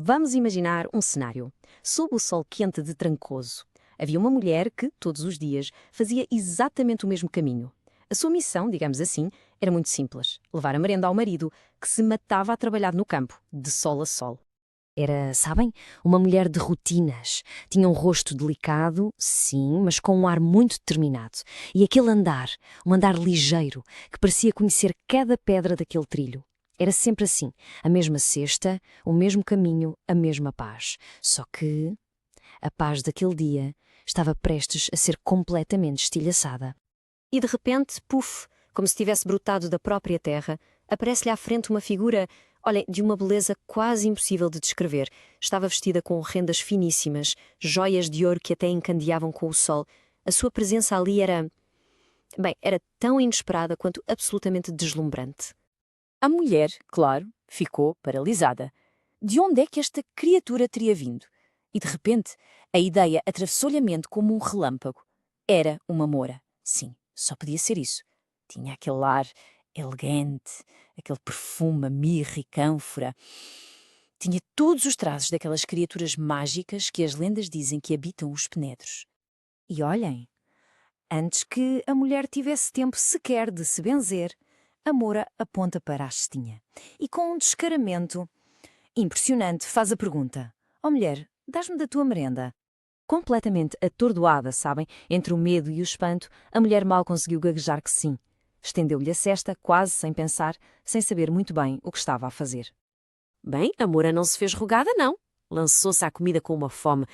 Vamos imaginar um cenário. Sob o sol quente de Trancoso, havia uma mulher que, todos os dias, fazia exatamente o mesmo caminho. A sua missão, digamos assim, era muito simples: levar a merenda ao marido, que se matava a trabalhar no campo, de sol a sol. Era, sabem, uma mulher de rotinas. Tinha um rosto delicado, sim, mas com um ar muito determinado. E aquele andar, um andar ligeiro, que parecia conhecer cada pedra daquele trilho. Era sempre assim, a mesma cesta, o mesmo caminho, a mesma paz. Só que a paz daquele dia estava prestes a ser completamente estilhaçada. E de repente, puf, como se tivesse brotado da própria terra, aparece-lhe à frente uma figura, olhem, de uma beleza quase impossível de descrever. Estava vestida com rendas finíssimas, joias de ouro que até encandeavam com o sol. A sua presença ali era tão inesperada quanto absolutamente deslumbrante. A mulher, claro, ficou paralisada. De onde é que esta criatura teria vindo? E de repente, a ideia atravessou-lhe a mente como um relâmpago. Era uma moura. Sim, só podia ser isso. Tinha aquele ar elegante, aquele perfume a mirra e cânfora. Tinha todos os traços daquelas criaturas mágicas que as lendas dizem que habitam os penedros. E olhem, antes que a mulher tivesse tempo sequer de se benzer, a moura aponta para a cestinha e, com um descaramento impressionante, faz a pergunta: "Ó mulher, dás-me da tua merenda?" Completamente atordoada, sabem, entre o medo e o espanto, a mulher mal conseguiu gaguejar que sim. Estendeu-lhe a cesta, quase sem pensar, sem saber muito bem o que estava a fazer. Bem, a moura não se fez rogada, não. Lançou-se à comida com uma fome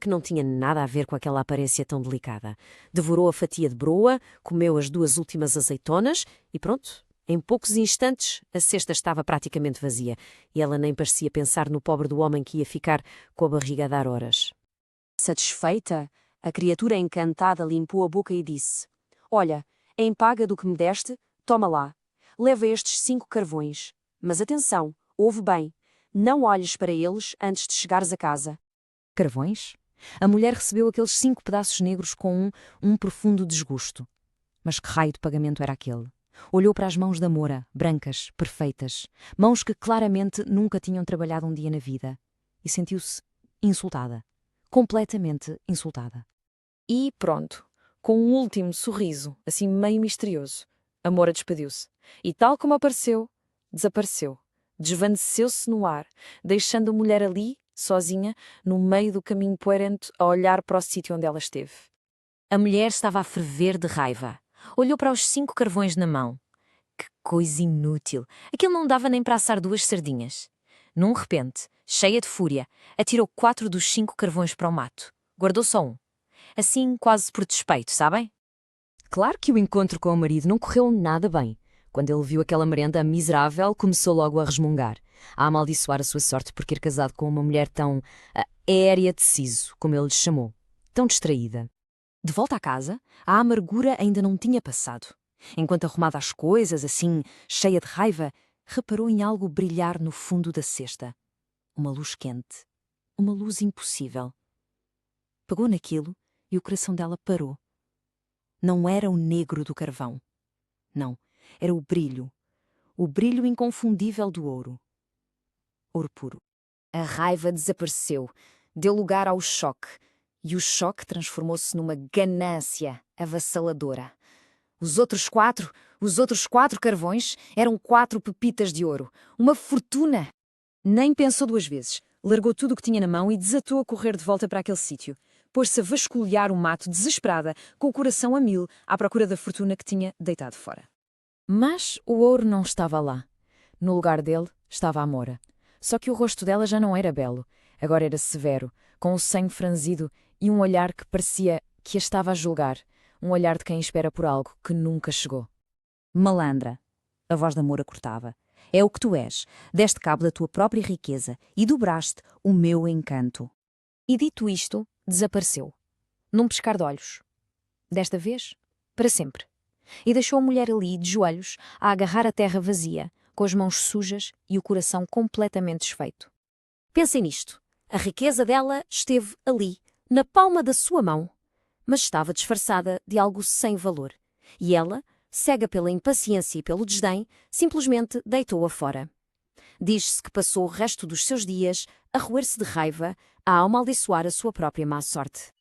que não tinha nada a ver com aquela aparência tão delicada. Devorou a fatia de broa, comeu as 2 últimas azeitonas e pronto. Em poucos instantes, a cesta estava praticamente vazia e ela nem parecia pensar no pobre do homem que ia ficar com a barriga a dar horas. Satisfeita, a criatura encantada limpou a boca e disse: "Olha, em paga do que me deste, toma lá. Leva estes 5 carvões. Mas atenção, ouve bem. Não olhes para eles antes de chegares a casa." Carvões? A mulher recebeu aqueles 5 pedaços negros com um profundo desgosto. Mas que raio de pagamento era aquele? Olhou para as mãos da moura, brancas, perfeitas, mãos que claramente nunca tinham trabalhado um dia na vida, e sentiu-se insultada. Completamente insultada. E pronto, com um último sorriso, assim meio misterioso, a moura despediu-se. E tal como apareceu, desapareceu. Desvaneceu-se no ar, deixando a mulher ali, sozinha, no meio do caminho poeirento, a olhar para o sítio onde ela esteve. A mulher estava a ferver de raiva. Olhou para os 5 carvões na mão. Que coisa inútil! Aquilo não dava nem para assar 2 sardinhas. Num repente, cheia de fúria, atirou 4 dos 5 carvões para o mato. Guardou só um. Assim, quase por despeito, sabem? Claro que o encontro com o marido não correu nada bem. Quando ele viu aquela merenda miserável, começou logo a resmungar, a amaldiçoar a sua sorte por ter casado com uma mulher tão aérea de siso, como ele lhe chamou, tão distraída. De volta à casa, a amargura ainda não tinha passado. Enquanto arrumava as coisas, assim, cheia de raiva, reparou em algo brilhar no fundo da cesta. Uma luz quente. Uma luz impossível. Pegou naquilo e o coração dela parou. Não era o negro do carvão. Não, era o brilho inconfundível do ouro. Ouro puro. A raiva desapareceu, deu lugar ao choque, e o choque transformou-se numa ganância avassaladora. Os outros quatro carvões eram 4 pepitas de ouro, uma fortuna. Nem pensou 2 vezes, largou tudo o que tinha na mão e desatou a correr de volta para aquele sítio. Pôs-se a vasculhar o mato desesperada, com o coração a mil, à procura da fortuna que tinha deitado fora. Mas o ouro não estava lá. No lugar dele estava a moura. Só que o rosto dela já não era belo. Agora era severo, com o senho franzido e um olhar que parecia que a estava a julgar. Um olhar de quem espera por algo que nunca chegou. "Malandra", a voz da moura cortava. "É o que tu és. Deste cabo da tua própria riqueza e dobraste o meu encanto." E dito isto, desapareceu. Num piscar de olhos. Desta vez, para sempre. E deixou a mulher ali, de joelhos, a agarrar a terra vazia, com as mãos sujas e o coração completamente desfeito. Pensem nisto. A riqueza dela esteve ali, na palma da sua mão, mas estava disfarçada de algo sem valor. E ela, cega pela impaciência e pelo desdém, simplesmente deitou-a fora. Diz-se que passou o resto dos seus dias a roer-se de raiva, a amaldiçoar a sua própria má sorte.